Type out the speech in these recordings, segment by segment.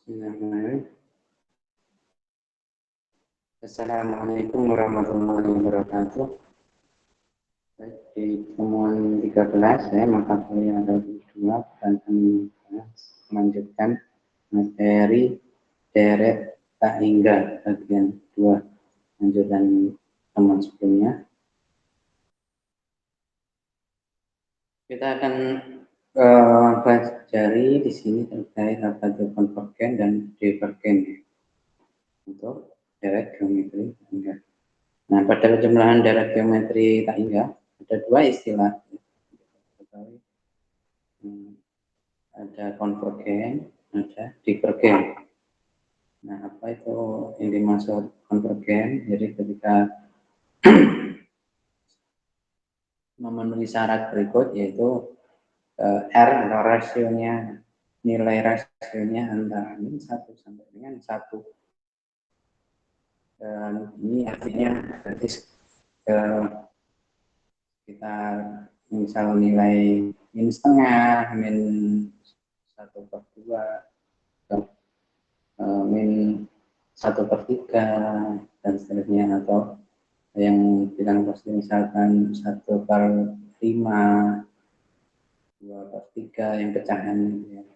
Bismillahirrahmanirrahim. Assalamualaikum warahmatullahi wabarakatuh. Di pertemuan 13 maka kali ada 2 dan kami melanjutkan materi deret tak hingga bagian 2 lanjutan teman sebelumnya. Kita akan pelajari di sini terkait aparatur konvergen dan divergen untuk deret geometri tak hingga. Nah, pada penjumlahan deret geometri tak hingga ada 2 istilah. Ada konvergen, ada divergen. Nah, apa itu yang dimaksud konvergen? Jadi ketika memenuhi syarat berikut, yaitu R atau rasionya, nilai rasionya antara min 1 sampai dengan 1. Dan ini artinya berarti kita misal nilai min setengah, min 1/2, min 1/3 dan seterusnya, atau yang bilang pasti misalkan 1/5, 2/3 yang pecahan, ya.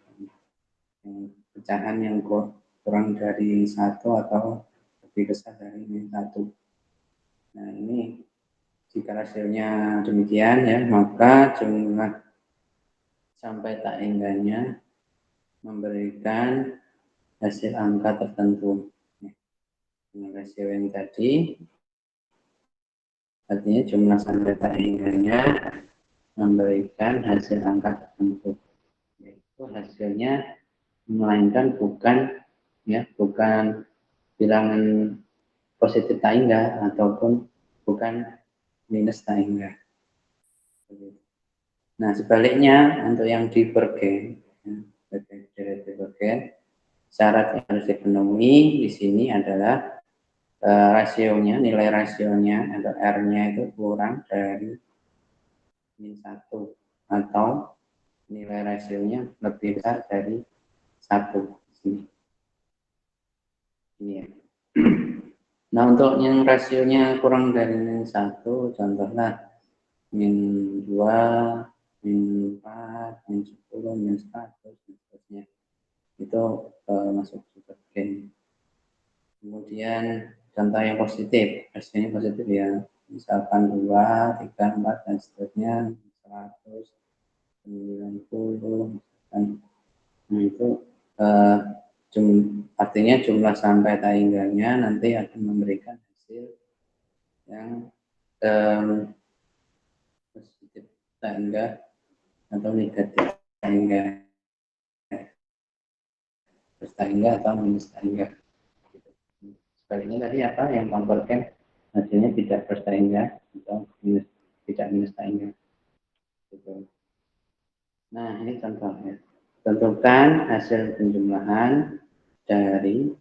Yang pecahan yang kurang dari 1 atau lebih besar dari min 1. Nah, ini jika rasionya demikian ya, maka jumlah sampai tak hingganya memberikan hasil angka tertentu. Dengan rasio yang tadi, artinya jumlah sampai tak hingganya memberikan hasil angka tertentu, yaitu hasilnya melainkan bukan bilangan positif tak hingga ataupun bukan minus tak hingga. Nah, sebaliknya untuk yang divergen, divergen, syarat yang harus dipenuhi di sini adalah rasionya, nilai rasionya atau R-nya itu kurang dari min 1 atau nilai rasionya lebih besar dari 1. Ini ya. Nah, untuk yang rasionya kurang dari min 1, contohnya min 2, min 4, min 10, min 100, dan seterusnya. Itu masuk divergen. Kemudian contoh yang positif, rasionya positif ya, misalkan 2, 3, 4, dan seterusnya, 100, 90, misalkan. Nah, itu artinya jumlah sampai tak hingganya nanti akan memberikan hasil yang positif tak hingga atau negatif tak hingga, plus tak hingga atau minus tak hingga. Sebaliknya tadi apa yang konvergen hasilnya tidak plus tak hingga atau tidak minus tak hingga. Gitu. Nah, ini contohnya. Tentukan hasil penjumlahan dari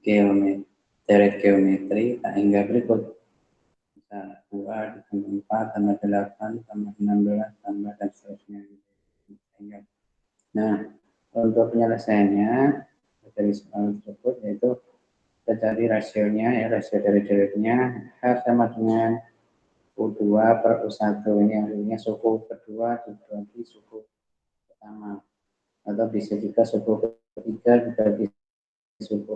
deret geometri tak hingga berikut. Misal 2 ditambah 4 tambah 8 tambah 16 tambah dan seterusnya. Nah, untuk penyelesaiannya dari soal tersebut yaitu kita cari rasionya, ya, rasio dari deretnya R sama dengan U2 per U1. Ini artinya suku kedua dibagi suku pertama, atau bisa juga suku ketiga dibagi suku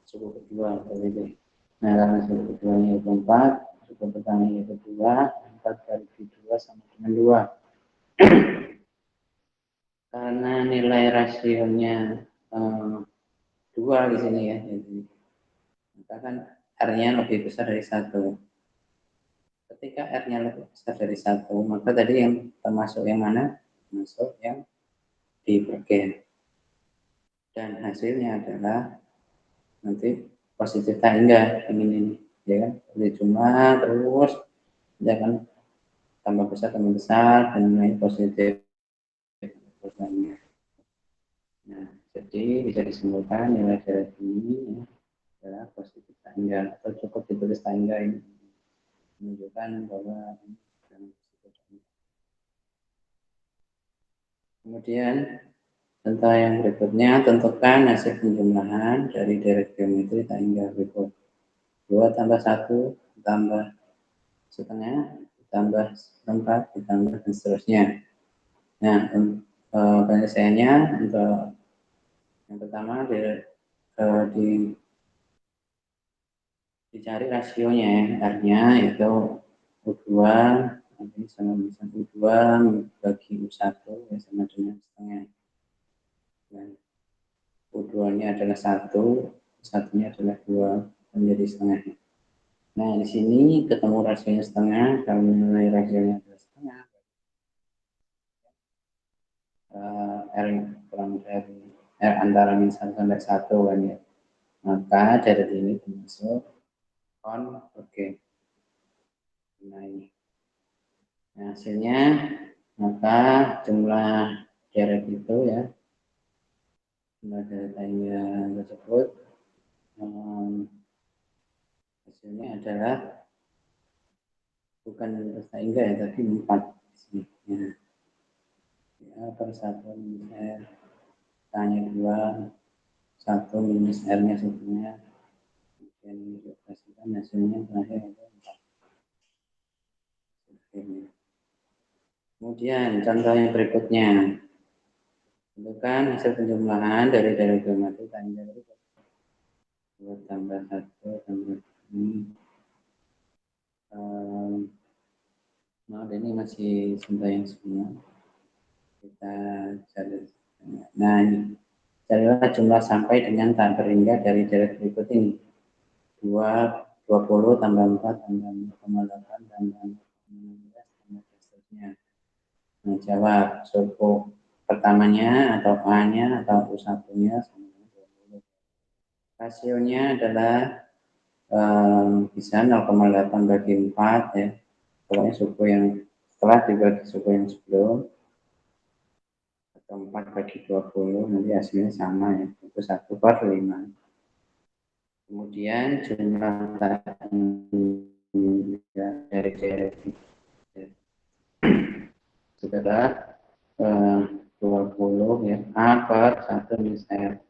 kedua. Nah, karena suku keduanya itu 4, suku pertama itu 2, 4 kali 2 sama dengan 2. Karena nilai rasionya 2 di sini ya, jadi maka kan R-nya lebih besar dari 1. Ketika R-nya lebih besar dari 1, maka tadi yang termasuk yang mana? Masuk yang divergen. Dan hasilnya adalah nanti positif tak hingga ini, ya kan? Jadi cuma terus ya kan, tambah besar dan nilai positif. Nah, jadi bisa disimpulkan nilai deret ini adalah positif tak hingga, atau cukup ditulis tak hingga ini menunjukkan bahwa kemudian Contoh yang berikutnya, tentukan hasil penjumlahan dari deret geometri tak hingga berikut. 2 tambah 1 tambah setengah ditambah 4 ditambah dan seterusnya. Nah, penyelesaiannya untuk yang pertama dicari rasionya ya, R-nya itu U2 nanti sama bisa U2 bagi U1 ya sama dengan setengah. Dan U2-nya adalah 1, U1-nya adalah 2 menjadi setengah. Nah, di sini ketemu rasionya setengah, kalau nilai rasionya adalah setengah, R kurang dari R antara min 1 sampai 1 kan ya. Maka dari ini termasuk konvergen. Nah, ini. Nah, hasilnya maka jumlah deret itu ya, jumlah deret yang tersebut hasilnya adalah bukan sehingga ya, tapi 4 di sini. Ya, persatuan minus R, K-nya 2, 1 minus R-nya setengah, kemudian dioperasikan hasilnya terakhir ada 4. Kemudian contoh yang berikutnya, tentukan hasil penjumlahan dari geometri tak hingga berikut. 2 tambah 1 tambah ini. Maaf, ini masih contoh yang semua. Kita cari. Nah, ini. Carilah jumlah sampai dengan tak terhingga dari deret berikut ini. 20 tambah 4 tambah 0,8 tambah 0,16 tambah seterusnya. Nah, jawab suku pertamanya atau A-nya atau U1-nya sama dengan 20. Rasionya adalah bisa 0,8 bagi 4 ya. Pokoknya suku yang setelah dibagi suku yang sebelum atau 4 bagi 20 nanti hasilnya sama ya, itu 1/5. Kemudian jumlah dari setelah 20 ya, A per 1 minus R.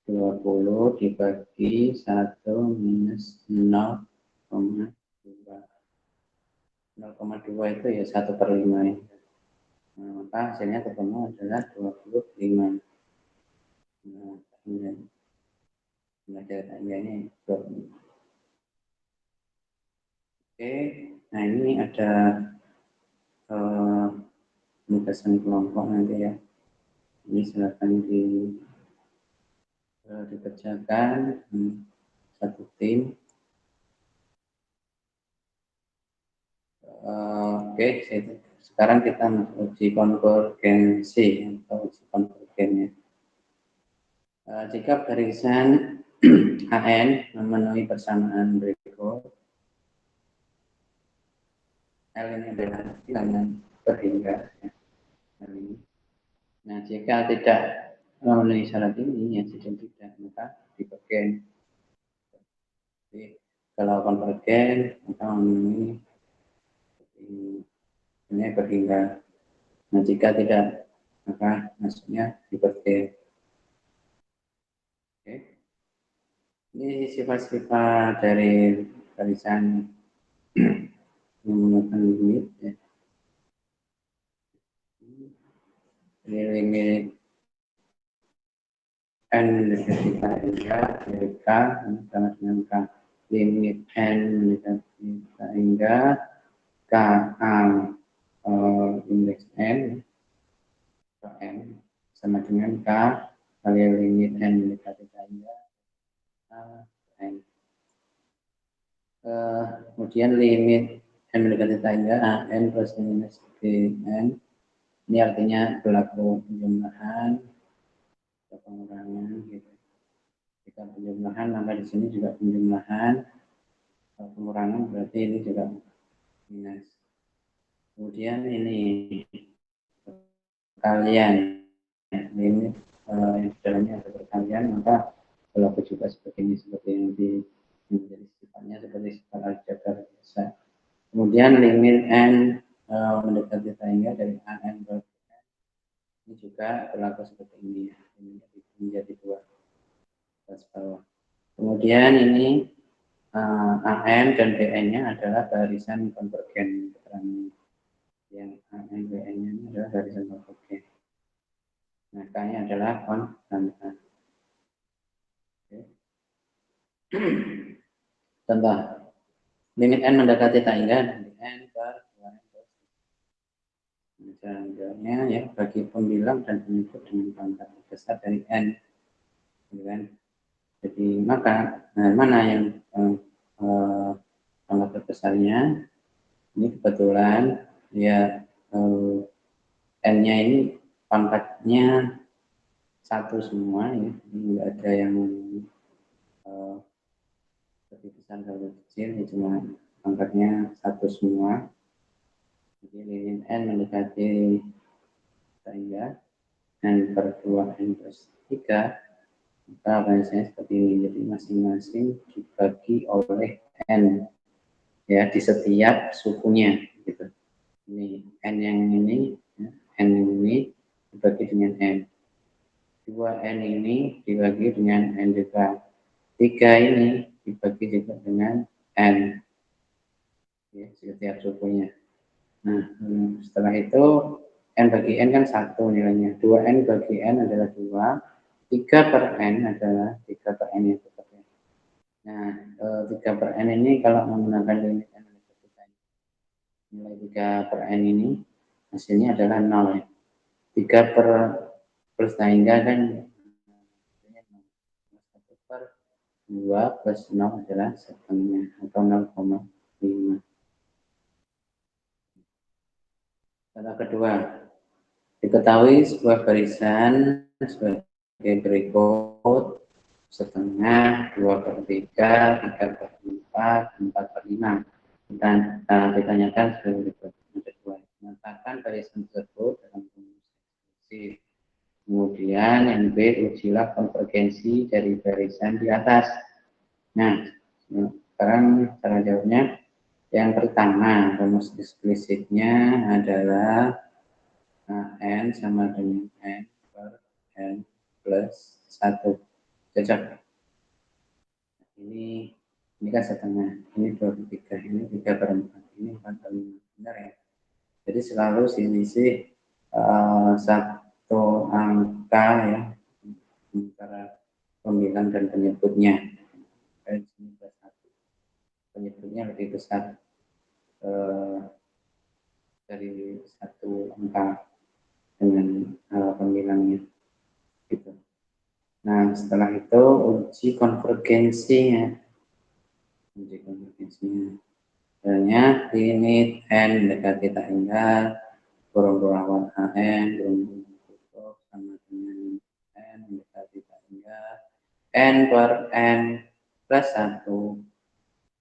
20 dibagi 1 minus 0,2. 0,2 itu ya 1/5 ya. Nah, maka hasilnya ketemu adalah 25. Nah, kemudian ini 25. Oke, nah ini ada penugasan kelompok nanti ya. Ini silakan dikerjakan satu tim. Oke, sekarang kita uji konvergensi atau uji konvergennya. Jika barisan AN memenuhi persamaan berikut, L ini adalah bilangan berhingga. Ya. Nah, jika tidak memenuhi syarat ini, ya tidak, maka divergen. Jadi, kalau konvergen, maka memenuhi ini berhingga. Nah, jika tidak, maka maksudnya divergen. Oke. Ini sifat-sifat dari barisan menggunakan limit ya. Ini limit n mendekati k hingga dari k sama dengan k. Limit n mendekati k hingga k indeks n sama dengan k kali limit n mendekati k hingga n. Kemudian limit n mendekati k hingga n plus minus n. Ini artinya berlaku penjumlahan atau pengurangan gitu. Jika penjumlahan maka di sini juga penjumlahan. Kalau pengurangan berarti ini juga minus. Kemudian ini perkalian ini yang dalamnya ada perkalian, maka berlaku juga seperti ini, seperti yang menjadi sifatnya seperti sifat aljabar biasa. Kemudian limit n mendekati hingga dari an ini juga berlaku seperti ini ya, ini menjadi 2 garis bawah. Kemudian ini AN dan BN-nya adalah barisan konvergen keterangan. Yang AN BN-nya ini adalah barisan konvergen. Nah, K-nya adalah konstanta. Contoh, limit n mendekati tak hingga n per 2n plus. Misalnya ya, bagi pembilang dan penyebut dengan pangkat besar dari n, gitu kan? Jadi maka mana yang pangkat terbesarnya? Ini kebetulan ya n-nya ini pangkatnya 1 semua ya, ini enggak ada yang lebih besar atau kecil, ya cuma pangkatnya 1 semua. Jadi limit n mendekati sehingga n per 2n plus 3, maka banyaknya seperti ini. Jadi masing-masing dibagi oleh n ya di setiap sukunya gitu. Ini n yang ini ya, n ini dibagi dengan n, 2n ini dibagi dengan n juga, 3 ini dibagi juga dengan n ya, setiap sukunya. Nah, setelah itu n bagi n kan 1 nilainya, 2n bagi n adalah 2, 3 per n adalah 3 per n yang tetapnya. Nah, 3 per n ini kalau menggunakan limit n nilai 3 per n ini hasilnya adalah 0 ya. 3 per plus hingga kan 1 per 2 plus 0 adalah setengah atau 0,5. Contoh kedua, diketahui sebuah barisan sebagai berikut: setengah, 2 per 3, 3 per 4, 4 per 5. Dan ditanyakan sebagai berikut. Kedua, mengatakan barisan tersebut dalam fungsi. Kemudian yang B, ujilah konvergensi dari barisan di atas. Nah, sekarang cara jawabnya. Yang pertama, rumus eksplisitnya adalah n sama dengan n per n plus 1. Cocok. Ini kan setengah, ini 2/3, ini 3/4, ini 4/5. Benar ya? Jadi selalu selisih satu angka ya antara pembilang dan penyebutnya. Penyebutnya lebih besar dari satu angka dengan pembilangnya gitu. Nah, setelah itu uji konvergensinya. Sebenarnya limit n mendekati tak hingga kurung lawan an kurung tutup sama dengan n mendekati tak hingga n per n plus 1.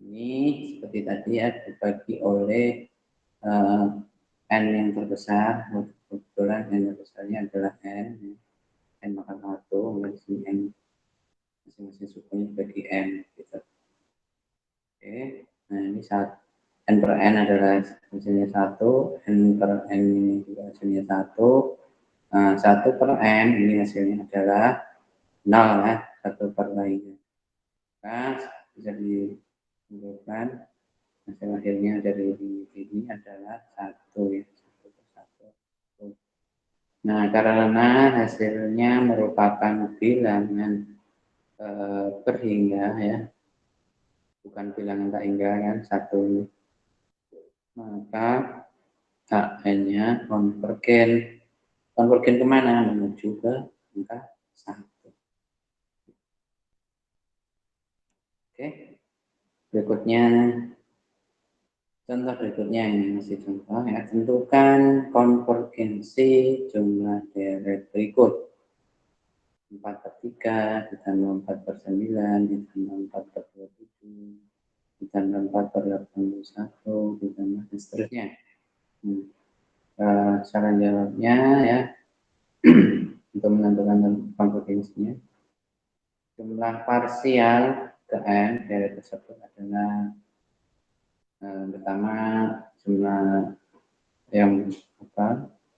Ini seperti tadi ya, dibagi oleh n yang terbesar. Kebetulan n terbesarnya adalah n makan 1, n masing-masing sukunya dibagi n gitu. Oke, nah ini n per n adalah hasilnya 1, n per n ini juga hasilnya 1. Nah, 1 per n ini hasilnya adalah 0 ya, 1 per lainnya. Nah, bisa ditentukan hasil akhirnya dari ini adalah 1 ya, 1 per 1. Nah, karena hasilnya merupakan bilangan berhingga ya, bukan bilangan tak hingga kan, 1, maka KN-nya konvergen. Konvergen kemana? Menuju ke angka 1. Oke, berikutnya contoh berikutnya ini masih contoh ya. Tentukan konvergensi jumlah deret berikut: 4/3 ditambah 4/9 ditambah 4/27 ditambah 4/81 ditambah dan seterusnya. Cara jawabnya ya untuk menentukan konvergensinya, jumlah parsial ke n dari tersebut adalah pertama jumlah yang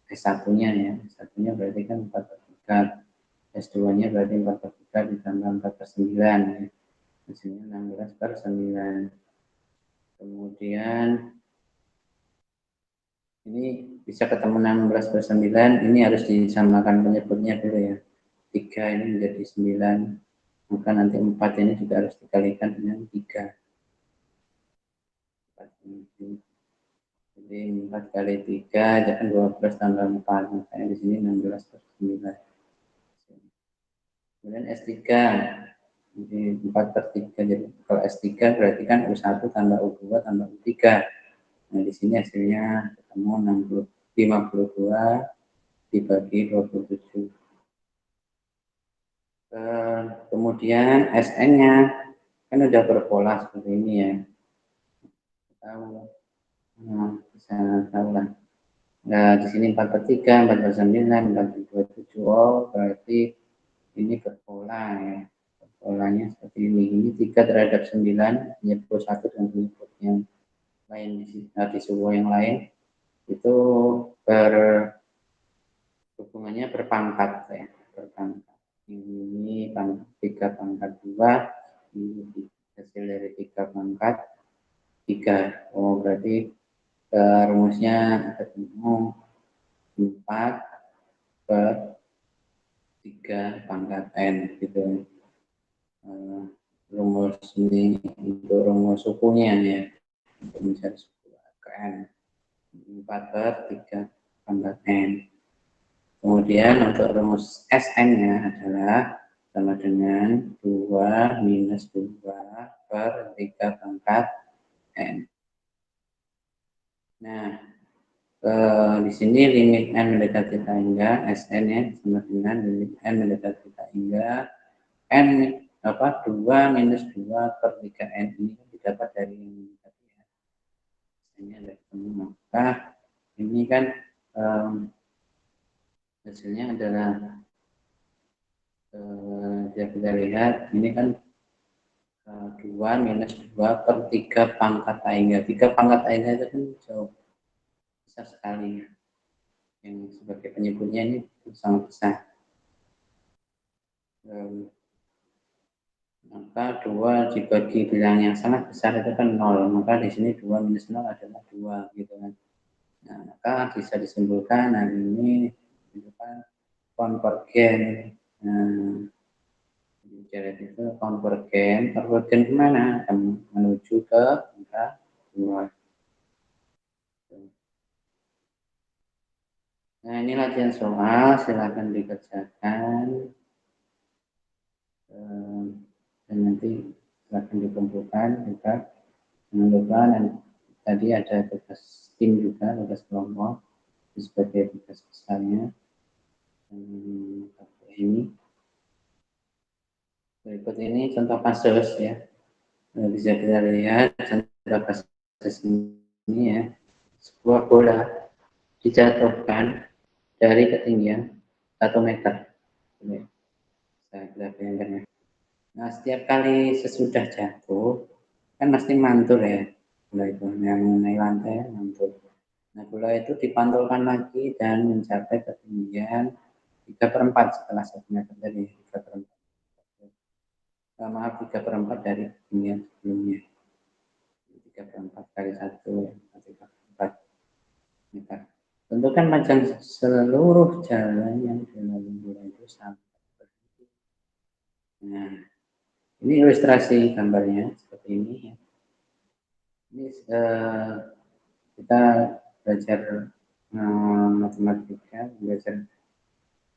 S1-nya ya, S1-nya berarti kan 4/3. S2-nya berarti 4 per 3 ditambah 4 per 9. Ya. Hasilnya 16 per 9. Kemudian ini bisa ketemu 16 per 9, ini harus disamakan penyebutnya dulu ya. 3 ini menjadi 9, maka nanti 4 ini juga harus dikalikan dengan 3. Jadi 4 kali 3, jadi 12 tambah 4, makanya di sini 16 per 9. Kemudian S3, jadi 4 per 3, jadi kalau S3 berarti kan U1 tambah U2 tambah U3. Nah, di sini hasilnya ketemu 52 dibagi 27. Kemudian Sn-nya kan udah berpola seperti ini ya. Tahu, bisa tahu lah. Nah, di sini 4 per 3, 4 per 9, 4 per 27. Oh, berarti ini berpola ya. Polanya seperti ini. Ini 3 terhadap 9, penyebut 1 dan penyebut yang lain di sebuah yang lain. Itu hubungannya berpangkat ya. Berpangkat. Ini 3 pangkat 2, ini hasil dari 3 pangkat 3. Oh, berarti rumusnya ketemu 4 per 3 pangkat N gitu. Rumus ini untuk rumus sukunya ya, untuk mencari suku ke N. 4 per 3 pangkat N. Kemudian untuk rumus Sn-nya adalah sama dengan 2 minus 2 per 3 pangkat N. Nah, di sini limit N mendekati tak hingga Sn ya sama dengan limit N mendekati tak hingga N 2 minus 2 per 3N ini didapat dari ini tadi ya. Ini ada ketemu, maka ini kan hasilnya adalah ya kita lihat ini kan 2 minus 2 per 3 pangkat A-nya. 3 pangkat A-nya itu kan jauh besar sekali ya. Yang sebagai penyebutnya ini sangat besar. Maka 2 dibagi bilang yang sangat besar itu kan 0. Maka di sini 2 minus 0 adalah 2 gitu kan. Nah, maka bisa disimpulkan hal ini menunjukkan konvergen. Nah, Jared itu konvergen kemana? Menuju ke angka 2. Nah, ini latihan soal, silakan dikerjakan. Dan nanti silakan dikumpulkan juga. Jangan lupa, tadi ada tugas tim juga, tugas kelompok sebagai tugas besarnya. Ini berikut ini contoh kasus ya. Bisa kita lihat contoh kasus ini ya. Sebuah bola dijatuhkan dari ketinggian 1 meter. Saya kita bayangkan ya. Nah, setiap kali sesudah jatuh kan pasti mantul ya. Bola itu yang mengenai lantai mantul. Nah, bola itu dipantulkan lagi dan mencapai ketinggian 3/4 setelah 1 meter tadi. 3/4. Maaf, 3/4 dari ketinggian sebelumnya. 3/4 kali 1, 3/4 meter. Tentukan panjang seluruh jalan yang dilalui bola itu sampai berhenti. Nah, ini ilustrasi gambarnya seperti ini ya. Ini kita belajar matematika, belajar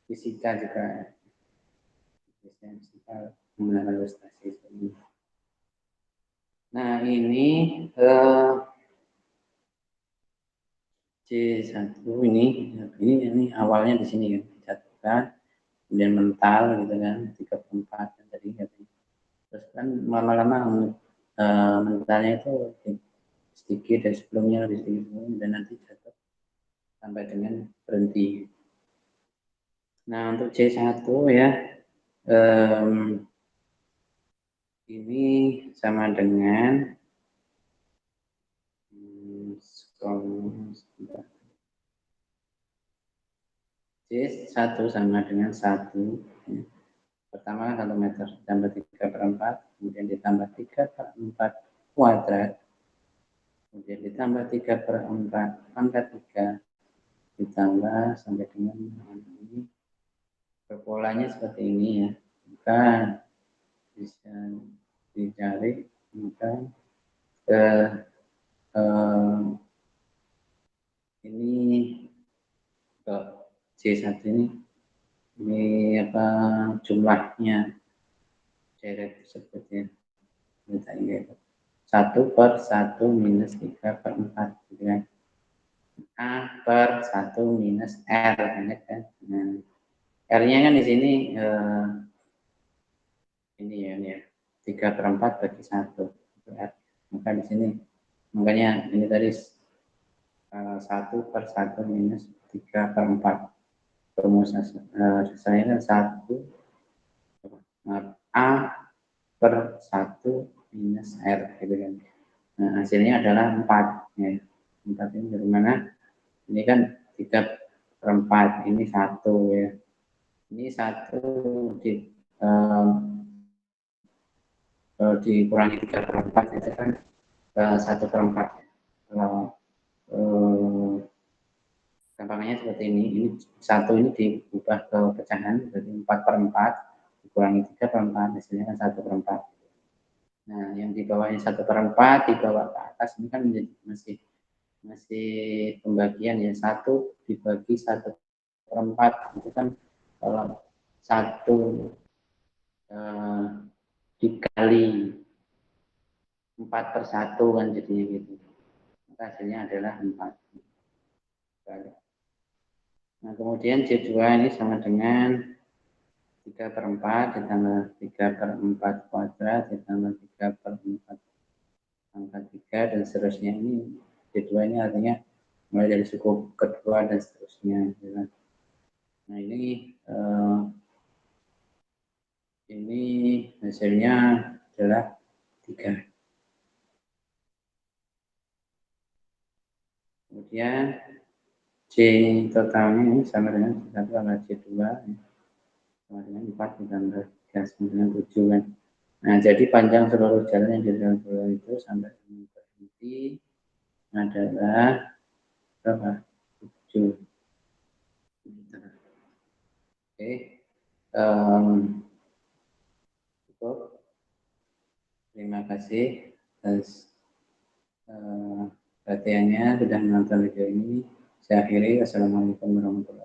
fisika juga. Fisika menggunakan ilustrasi seperti ini. Nah, ini C1 ini awalnya di sini kan dijatuhkan, kemudian mental gitu kan 3/4 tadi katanya. Terus kan lama-lama mentalnya itu sedikit dari sebelumnya lebih sedikit dan nanti jatuh sampai dengan berhenti. Nah, untuk C1 ya ini sama dengan C1 sama dengan 1. Pertama 1 meter ditambah 3 per 4, kemudian ditambah 3 per 4 kuadrat, kemudian ditambah 3 per 4 pangkat 3, ditambah sampai dengan ini. Polanya seperti ini ya. Bukan bisa dicari maka ke ini ke C1 ini apa jumlahnya deret tersebut ya. Kita ingat 1 per 1 minus 3 per 4 gitu kan. A per 1 minus R kan. Nah, R-nya kan di sini ini ya 3 per 4 bagi 1 R. Maka di sini makanya ini tadi 1 per 1 minus 3 per 4 rumus saya kan 1 A per 1 minus R gitu kan. Nah, hasilnya adalah 4 ya. 4 ini dari mana? Ini kan 3 per 4, ini 1 ya. Ini 1 di dikurangi 3 per 4 itu kan 1 per 4. Kalau gampangnya seperti ini 1 ini diubah ke pecahan, jadi 4 per 4 dikurangi 3 per 4, hasilnya kan 1 per 4. Nah, yang di bawahnya 1 per 4 dibawa ke atas ini kan masih pembagian ya, 1 dibagi 1 per 4 itu kan kalau 1 dikali 4 per 1 kan jadinya gitu. Maka hasilnya adalah 4. Nah, kemudian C2 ini sama dengan 3 per 4 ditambah 3 per 4 kuadrat ditambah 3 per 4 pangkat 3 dan seterusnya. Ini C2 ini artinya mulai dari suku kedua dan seterusnya. Nah, ini hasilnya adalah 3. Kemudian C totalnya ini sama dengan C1 tambah C2 sama dengan 4 ditambah 3 sama dengan 7 kan. Nah, jadi panjang seluruh jalan yang di dalam pulau itu sampai berhenti adalah berapa? 7 meter. Oke. Cukup. Terima kasih atas perhatiannya sudah menonton video ini. Saya akhiri. Wassalamualaikum warahmatullahi wabarakatuh.